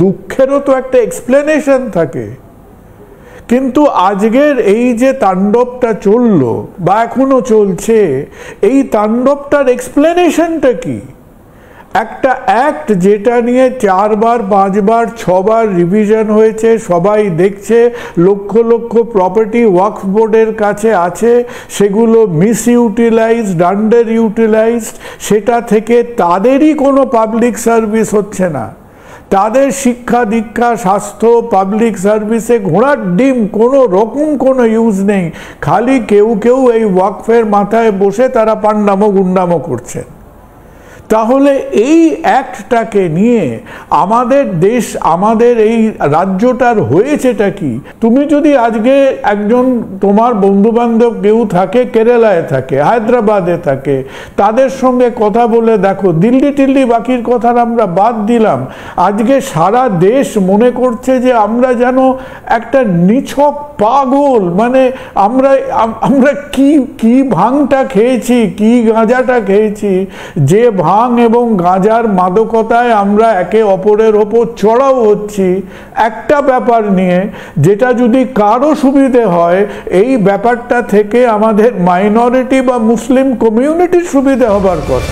দুঃখেরও তো একটা এক্সপ্লেনেশন থাকে। কিন্তু আজকের এই যে তাণ্ডবটা চললো বা এখনো চলছে, এই তাণ্ডবটার এক্সপ্লেনেশনটা কি? একটা অ্যাক্ট যেটা নিয়ে 4 বার 5 বার 6 বার রিভিশন হয়েছে, সবাই দেখছে, লক্ষ লক্ষ প্রপার্টি ওয়াকফ বোর্ডের কাছে আছে, সেগুলো মিসইউটিলাইজড, আন্ডার ইউটিলাইজড, সেটা থেকে তাদেরই কোনো পাবলিক সার্ভিস হচ্ছে না। তাদের শিক্ষা দীক্ষা স্বাস্থ্য পাবলিক সার্ভিসে ঘোড়ার ডিম কোনো রকম কোনো ইউজ নেই। খালি কেউ কেউ এই ওয়াকফের মাথায় বসে তারা পান্ডামো গুন্ডামো করছে। তাহলে এই অ্যাক্টটাকে নিয়ে আমাদের দেশ, আমাদের এই রাজ্যটার হয়েছেটা কি? তুমি যদি আজকে একজন তোমার বন্ধুবান্ধব কেউ থাকে, কেরালায় থাকে, হায়দ্রাবাদে থাকে, তাদের সঙ্গে কথা বলে দেখো, দিল্লি টিল্লি বাকির কথা আমরা বাদ দিলাম, আজকে সারা দেশ মনে করছে যে আমরা যেন একটা নিছক পাগল। মানে আমরা কি ভাঙটা খেয়েছি, কি গাঁজাটা খেয়েছি, যে ভাঙ এবং গাঁজার মাদকতায় আমরা একে অপরের ওপর চড়াও হচ্ছি একটা ব্যাপার নিয়ে, যেটা যদি কারো সুবিধে হয়, এই ব্যাপারটা থেকে আমাদের মাইনরিটি বা মুসলিম কমিউনিটির সুবিধে হবার কথা।